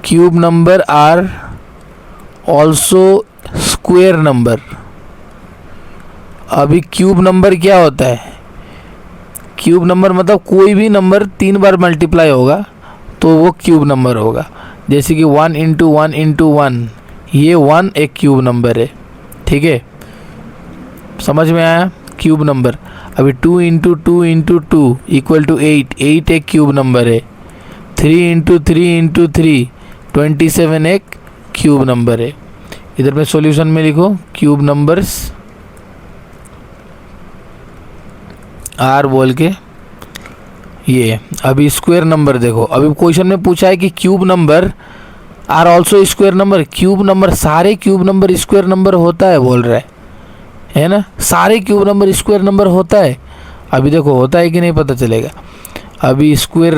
Cube number are also square number. अभी cube number क्या होता है? क्यूब नंबर मतलब कोई भी नंबर 3 बार मल्टीप्लाई होगा तो वो क्यूब नंबर होगा। जैसे कि 1 इंटू 1 इंटू 1, ये 1 एक क्यूब नंबर है, ठीक है, समझ में आया? Cube number. अभी 2 इंटू 2 इंटू 2 इक्वल टू 8, 8 एक क्यूब नंबर है। 3 इंटू 3 इंटू 3 27 एक क्यूब नंबर है। इधर में सॉल्यूशन में लिखो क्यूब नंबर्स आर बोल के। ये अभी स्क्वायर नंबर देखो, अभी क्वेश्चन में पूछा है कि cube number are also square number. Cube number, सारे क्यूब नंबर स्क्वायर नंबर होता है बोल रहा है ना? सारे क्यूब नंबर स्क्वायर नंबर होता है। अभी देखो होता है कि नहीं पता चलेगा। अभी स्क्वायर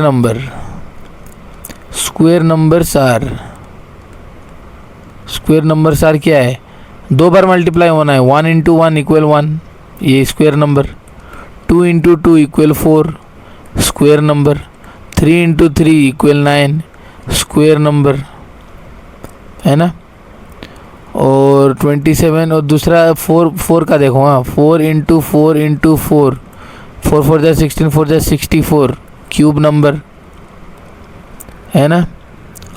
नंबर्स आर क्या है? 2 बार मल्टीप्लाई होना है। 1 इंटू 1 इक्वल 1, ये square number. 2 into 2 equal 4, square number. 3 into 3 equal 9, square number, है ना? और 27 और दूसरा 4 का देखो, हाँ 4 इंटू 4 इंटू 4, 4 4 जा 16, 4 जा 64, क्यूब नंबर, है ना?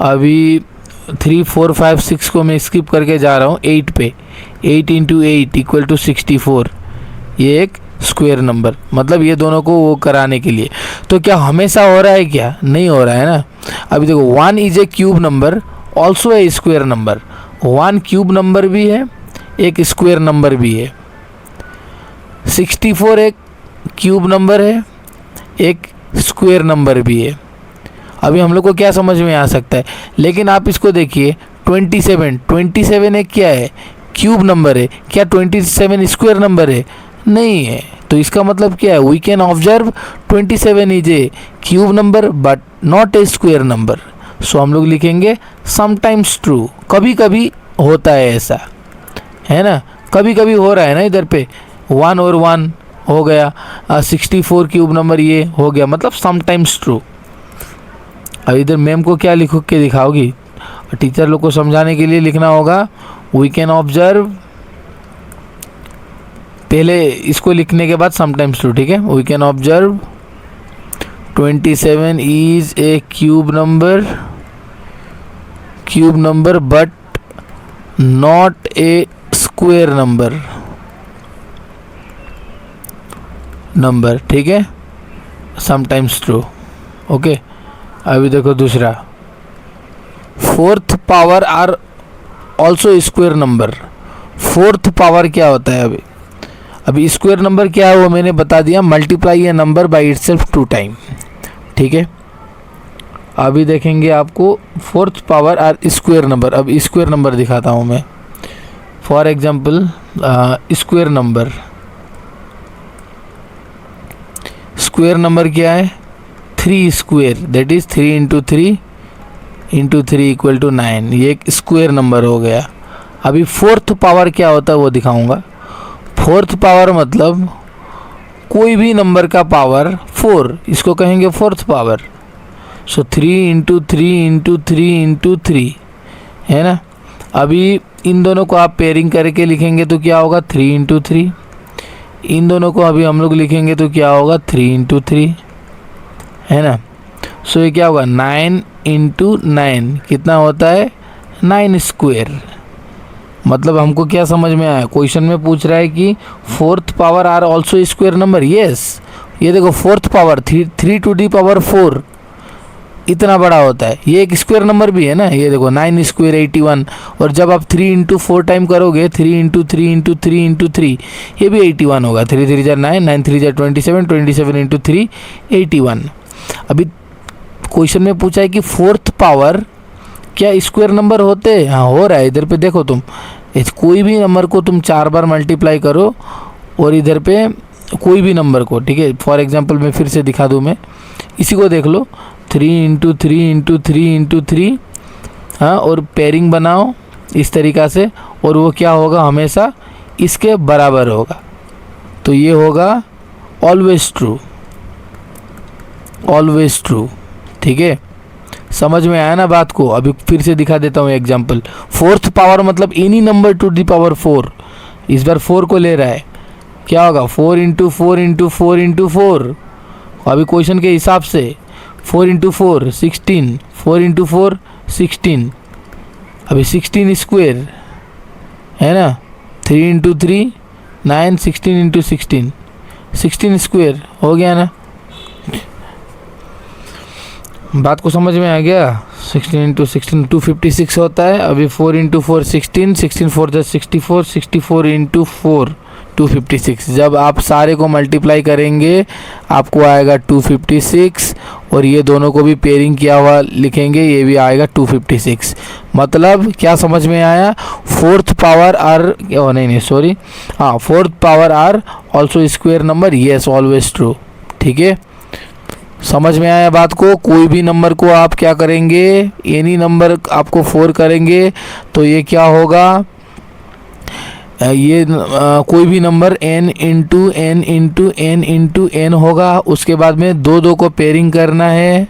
अभी 3 4 5 6 को मैं स्किप करके जा रहा हूँ 8 पे। 8 इंटू 8 इक्वल टू 64, ये एक स्क्वायर नंबर। मतलब ये दोनों को वो कराने के लिए। तो क्या हमेशा हो रहा है? क्या नहीं हो रहा है ना। अभी देखो 1 is a cube number also a square number. 1 cube number भी है, एक स्क्वायर नंबर भी है। 64 एक क्यूब नंबर है, एक स्क्वायर नंबर भी है। अभी हम लोग को क्या समझ में आ सकता है? लेकिन आप इसको देखिए 27 एक क्या है? क्यूब नंबर है। क्या 27 स्क्वायर नंबर है? नहीं है। तो इसका मतलब क्या है? We can observe 27 is a cube number but not a square number. So हम लोग लिखेंगे समटाइम्स ट्रू, कभी कभी होता है ऐसा, है ना? कभी कभी हो रहा है ना। इधर पे 1 और 1 हो गया, 64 क्यूब नंबर ये हो गया, मतलब समटाइम्स ट्रू। अब इधर मैम को क्या लिख के दिखाओगी? टीचर लोग को समझाने के लिए लिखना होगा वी कैन ऑब्जर्व, पहले इसको लिखने के बाद समटाइम्स ट्रू, ठीक है? We can observe 27 is a cube number but not a square number, ठीक है? Sometimes true, okay. अभी देखो दूसरा, 4th power are also square number. 4th power क्या होता है? अभी स्क्वायर नंबर क्या है वो मैंने बता दिया, multiply a number by itself 2 time, ठीक है? अभी देखेंगे आपको 4th power are square number. अब स्क्वायर नंबर दिखाता हूँ मैं। फॉर एग्जांपल स्क्वायर नंबर क्या है? 3 square, that is 3 into 3 into 3 equal to 9, ये एक स्क्वायर नंबर हो गया। अभी 4th पावर क्या होता है वो दिखाऊंगा। 4th पावर मतलब कोई भी नंबर का पावर 4, इसको कहेंगे 4th पावर। सो 3 इंटू 3 इंटू 3 इंटू 3, है ना? अभी इन दोनों को आप पेयरिंग करके लिखेंगे तो क्या होगा? 3 इंटू 3। इन दोनों को अभी हम लोग लिखेंगे तो क्या होगा? 3 इंटू 3, है ना? सो ये क्या होगा? 9 इंटू 9 कितना होता है? 9 स्क्वायर। मतलब हमको क्या समझ में आया? क्वेश्चन में पूछ रहा है कि 4th power are also square number. Yes, ये देखो 4th power 3 to the power 4 इतना बड़ा होता है, ये एक स्क्वायर नंबर भी है ना। ये देखो 9 स्क्वायर 81, और जब आप 3 इंटू 4 टाइम करोगे, 3 इंटू 3 इंटू 3 इंटू 3, ये भी 81 होगा। 3 3 जा 9, 9 3 जा 27, 27 इंटू 3 81। अभी क्वेश्चन में पूछा है कि 4th पावर क्या स्क्वायर नंबर होते हैं? हाँ, हो रहा है। इधर पे देखो तुम, कोई भी नंबर को तुम 4 बार मल्टीप्लाई करो और इधर पे कोई भी नंबर को, ठीक है? फॉर एग्जांपल मैं फिर से दिखा दूँ, मैं इसी को देख लो, 3 इंटू 3 इंटू 3 इंटू 3, हाँ, और पेयरिंग बनाओ इस तरीक़ा से, और वो क्या होगा? हमेशा इसके बराबर होगा। तो ये होगा ऑलवेज ट्रू, ठीक है, समझ में आया ना बात को। अभी फिर से दिखा देता हूँ एग्जाम्पल। फोर्थ पावर मतलब any number to the power 4, इस बार 4 को ले रहा है, क्या होगा 4 इंटू 4 इंटू 4 इंटू 4। अभी क्वेश्चन के हिसाब से 4 इंटू 4 16, 4 इंटू 4 16, अभी 16 स्क्वेयर है ना, 3 इंटू 3 9, 16 इंटू 16 16 स्क्वेयर हो गया ना। बात को समझ में आ गया। 16 इंटू 16 256 होता है। अभी 4 इंटू 4 16, 16 4 जा 64, 64 इंटू 4 256। जब आप सारे को मल्टीप्लाई करेंगे आपको आएगा 256, और ये दोनों को भी पेयरिंग किया हुआ लिखेंगे, ये भी आएगा 256। मतलब क्या समझ में आया, फोर्थ पावर आर, नहीं सॉरी, हाँ, fourth power are also square number, yes always true. ठीक है, समझ में आया बात को। कोई भी नंबर को आप क्या करेंगे, एनी नंबर आपको 4 करेंगे तो ये क्या होगा, ये कोई भी number n into N into N into N होगा। उसके बाद में दो दो को पेयरिंग करना है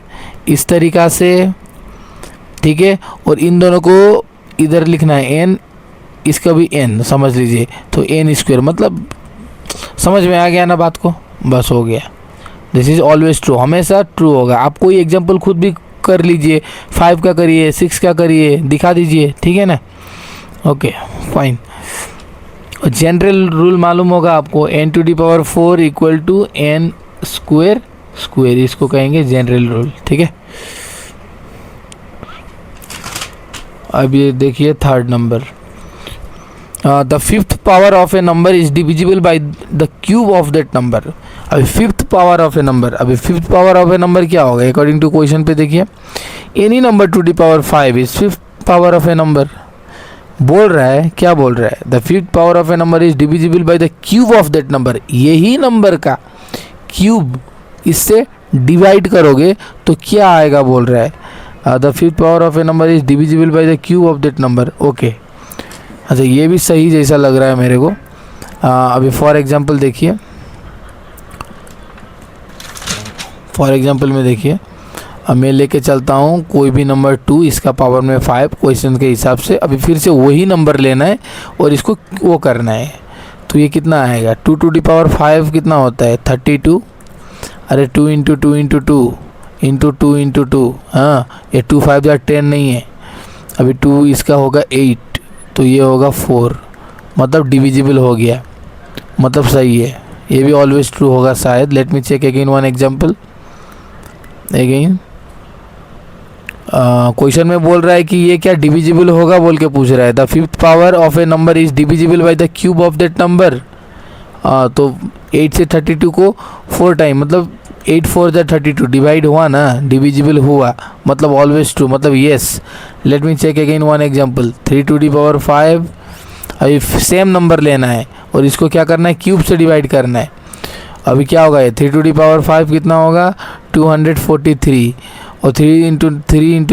इस तरीक़ा से, ठीक है, और इन दोनों को इधर लिखना है n, इसका भी n समझ लीजिए, तो n स्क्वायर, मतलब समझ में आ गया ना बात को, बस हो गया। दिस इज़ ऑलवेज ट्रू, हमेशा ट्रू होगा। आप कोई एग्जांपल खुद भी कर लीजिए, 5 का करिए, 6 का करिए, दिखा दीजिए, ठीक है ना। Okay fine. जनरल रूल मालूम होगा आपको, n to the power 4 equal to n square square, इसको कहेंगे जनरल रूल, ठीक है। अब ये देखिए third number, the fifth power of a number is divisible by the cube of that number. अभी fifth power of a number, अभी fifth power of a number क्या होगा अकॉर्डिंग टू क्वेश्चन पे देखिए, any number to the power 5 is fifth power of a number. बोल रहा है, क्या बोल रहा है, the fifth power of a number is divisible by the cube of that number. यही नंबर का क्यूब इससे डिवाइड करोगे तो क्या आएगा बोल रहा है, the fifth power of a number is divisible by the cube of that number. Okay, अच्छा ये भी सही जैसा लग रहा है मेरे को। अभी फॉर एग्जांपल देखिए, फॉर एग्जांपल में देखिए, अब मैं लेके चलता हूँ कोई भी नंबर 2, इसका पावर में 5 क्वेश्चन के हिसाब से। अभी फिर से वही नंबर लेना है और इसको वो करना है, तो ये कितना आएगा, 2 टू दी पावर 5 कितना होता है 32। अरे 2 इंटू 2 इंटू 2 इंटू 2 इंटू 2, हाँ, ये 2 5 या 10 नहीं है। अभी 2 इसका होगा 8, तो ये होगा 4, मतलब डिविजिबल हो गया, मतलब सही है। ये भी ऑलवेज ट्रू होगा शायद। Let me check again one example again. Question में बोल रहा है कि ये क्या डिविजिबल होगा बोल के पूछ रहा है, the fifth power of a number is divisible by the cube of that number. तो 8 से 32 को 4 टाइम, मतलब 8 4 जा 32 डिवाइड हुआ ना, डिविजिबल हुआ, मतलब ऑलवेज ट्रू, मतलब yes. Let me check again one example, 3 to the power 5। अभी सेम नंबर लेना है और इसको क्या करना है, क्यूब से डिवाइड करना है। अभी क्या होगा, ये 3 टू दी पावर 5 कितना होगा 243, और 3 इंटू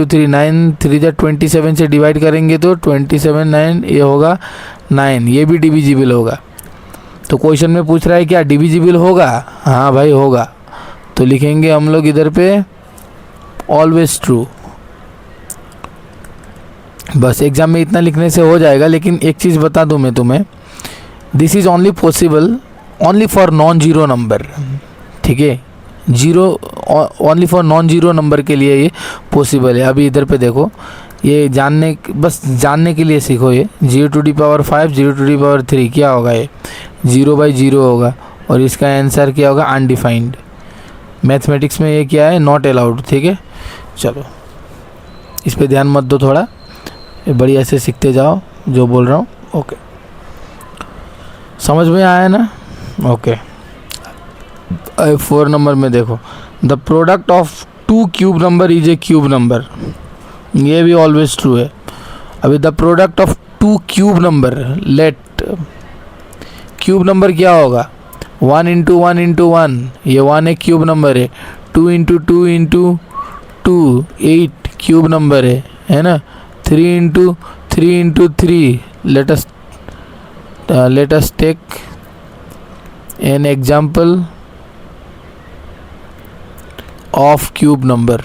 3 9, 3 जा 27 से डिवाइड करेंगे तो 27 9, ये होगा 9, ये भी डिविजिबल होगा। तो क्वेश्चन में पूछ रहा है क्या डिविजिबल होगा, हाँ भाई होगा, तो लिखेंगे हम लोग इधर पे ऑलवेज ट्रू। बस एग्जाम में इतना लिखने से हो जाएगा। लेकिन एक चीज़ बता दूं मैं तुम्हें, this is only possible only for non zero number, ठीक है, zero only for non zero number के लिए ये पॉसिबल है। अभी इधर पे देखो, ये जानने, बस जानने के लिए सीखो, ये 0 to the power 5 0 to the power 3 क्या होगा, ये 0/0 होगा, और इसका आंसर क्या होगा अनडिफाइंड। मैथमेटिक्स में ये क्या है, नॉट अलाउड, ठीक है। चलो इस पे ध्यान मत दो, थोड़ा बढ़िया से सीखते जाओ जो बोल रहा हूँ। ओके, समझ में आया ना। ओके, 4 नंबर में देखो, the product of 2 cube number is a cube number, ये भी ऑलवेज ट्रू है। अभी the product of 2 cube number, let cube number क्या होगा, 1 इंटू 1 इंटू 1, ये 1 एक क्यूब नंबर है, 2 इंटू 2 इंटू 2 8 क्यूब नंबर है ना, 3 into 3 into 3। Let us take an example of cube number,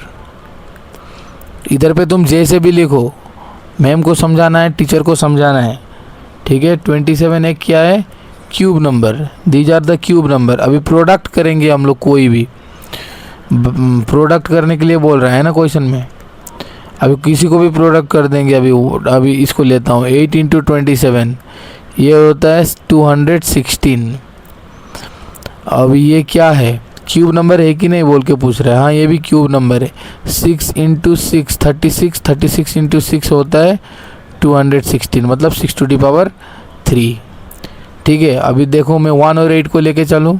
इधर पे तुम जे से भी लिखो, मैम को समझाना है, टीचर को समझाना है, ठीक है। 27 एक क्या है, cube number, these are the cube number. अभी प्रोडक्ट करेंगे हम लोग, कोई भी प्रोडक्ट करने के लिए बोल रहा है ना क्वेश्चन में। अभी किसी को भी प्रोडक्ट कर देंगे। अभी इसको लेता हूँ, 8 × 27 ये होता है 216। अभी ये क्या है, क्यूब नंबर है कि नहीं बोल के पूछ रहा है। हाँ ये भी क्यूब नंबर है। 6 × 6 36, 36 × 6 होता है 216, मतलब 6⁻3, ठीक है। अभी देखो मैं 1 और 8 को लेके चलूँ,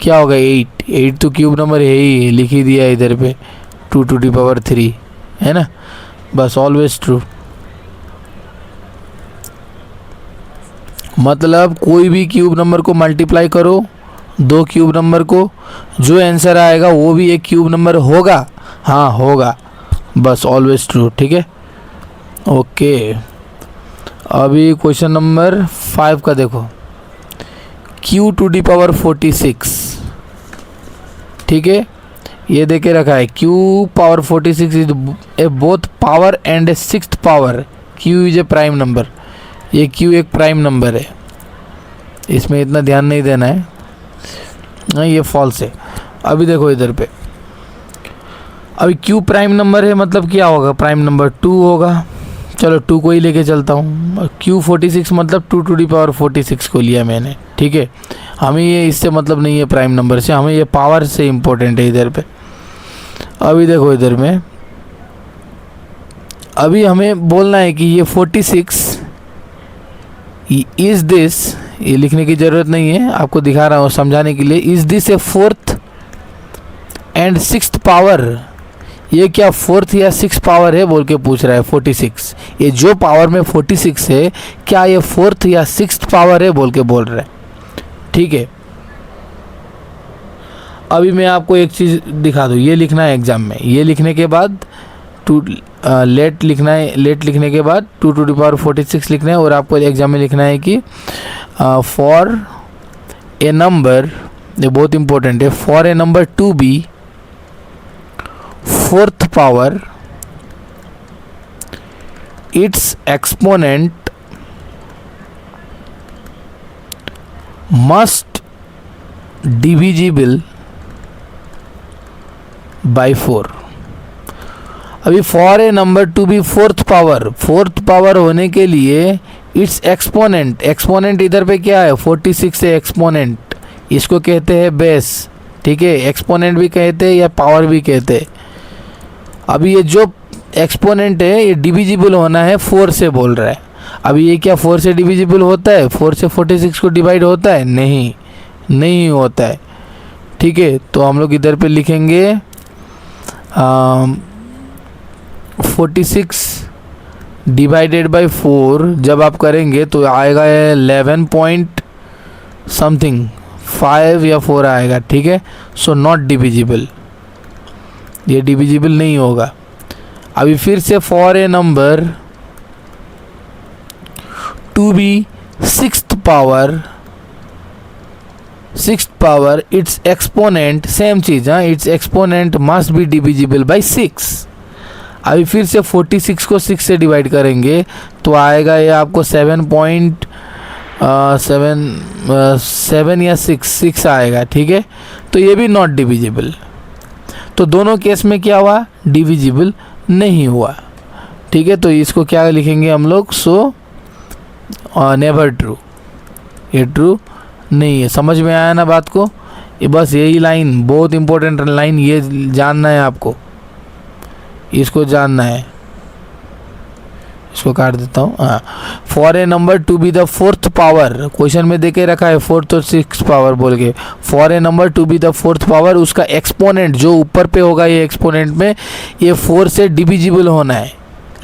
क्या होगा, 8 तो क्यूब नंबर है ही, लिख ही दिया इधर पे, 2⁻3 है ना, बस ऑलवेज ट्रू। मतलब कोई भी क्यूब नंबर को मल्टीप्लाई करो 2 क्यूब नंबर को, जो आंसर आएगा वो भी एक क्यूब नंबर होगा, हाँ होगा, बस ऑलवेज ट्रू, ठीक है। ओके, अभी क्वेश्चन नंबर 5 का देखो, Q⁴46, ठीक है। ये देके रखा है Q⁴46 is A both power and A sixth power. Q is a prime number, ये Q एक प्राइम नंबर है, इसमें इतना ध्यान नहीं देना है, नहीं ये फॉल्स है। अभी देखो इधर पे, अभी Q प्राइम नंबर है, मतलब क्या होगा, प्राइम नंबर 2 होगा। चलो 2 को ही लेके चलता हूँ। Q46 मतलब 2⁴46 को लिया मैंने, ठीक है। हमें ये इससे मतलब नहीं है प्राइम नंबर से, हमें ये पावर से इम्पोर्टेंट है इधर पे। अभी देखो इधर में, अभी हमें बोलना है कि ये 46 इज दिस, ये लिखने की ज़रूरत नहीं है, आपको दिखा रहा हूँ समझाने के लिए। Is this A 4th and 6th power, ये क्या 4th या 6th पावर है बोल के पूछ रहा है 46। ये जो पावर में 46 है, क्या ये 4th या 6th पावर है बोल के बोल रहा है, ठीक है। अभी मैं आपको एक चीज़ दिखा दूँ, ये लिखना है एग्ज़ाम में, ये लिखने के बाद लेट लिखना है, लेट लिखने के बाद 2⁴46 लिखना है, और आपको एग्ज़ाम में लिखना है कि फॉर ए नंबर, ये बहुत इंपॉर्टेंट है, for a number to be 4th power its exponent must divisible by 4। अभी for a number to be 4th power होने के लिए इट्स एक्सपोनेंट, एक्सपोनेंट इधर पे क्या है 46 है, एक्सपोनेंट इसको कहते हैं बेस, ठीक है। एक्सपोनेंट भी कहते हैं या पावर भी कहते हैं। अभी ये जो एक्सपोनेंट है ये डिविजिबल होना है 4 से बोल रहा है। अभी ये क्या 4 से डिविजिबल होता है, 4 से 46 को डिवाइड होता है, नहीं होता है, ठीक है। तो हम लोग इधर पे लिखेंगे 46 डिवाइडेड बाय 4, जब आप करेंगे तो आएगा 11 पॉइंट समथिंग 5 या 4 आएगा, ठीक है। सो नॉट डिविजिबल, ये डिविजिबल नहीं होगा। अभी फिर से for a number to be 6th power it's exponent, same चीज़, हाँ, it's exponent must be divisible by 6। अभी फिर से 46 को 6 से डिवाइड करेंगे तो आएगा ये आपको 7 या 6 आएगा, ठीक है। तो ये भी नॉट डिविजिबल। तो दोनों केस में क्या हुआ, डिविजिबल नहीं हुआ, ठीक है। तो इसको क्या लिखेंगे हम लोग, सो नेवर ट्रू, ये ट्रू नहीं है। समझ में आया ना बात को, ये बस यही लाइन बहुत इंपॉर्टेंट लाइन, ये जानना है आपको, इसको जानना है। इसको काट देता हूँ, हाँ। For a number to be the 4th power, question में देके रखा है 4th और 6th पावर बोल के। For a number to be the 4th power, उसका एक्सपोनेंट जो ऊपर पे होगा ये एक्सपोनेंट में, ये 4 से डिविजिबल होना है,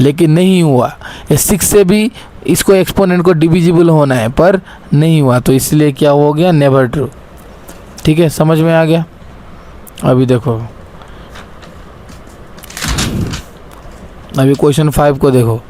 लेकिन नहीं हुआ। ये 6 से भी इसको एक्सपोनेंट को डिविजिबल होना है, पर नहीं हुआ, तो इसलिए क्या हो गया, नेवर ट्रू, ठीक है। समझ में आ गया। अभी देखो, अभी क्वेश्चन 5 को देखो,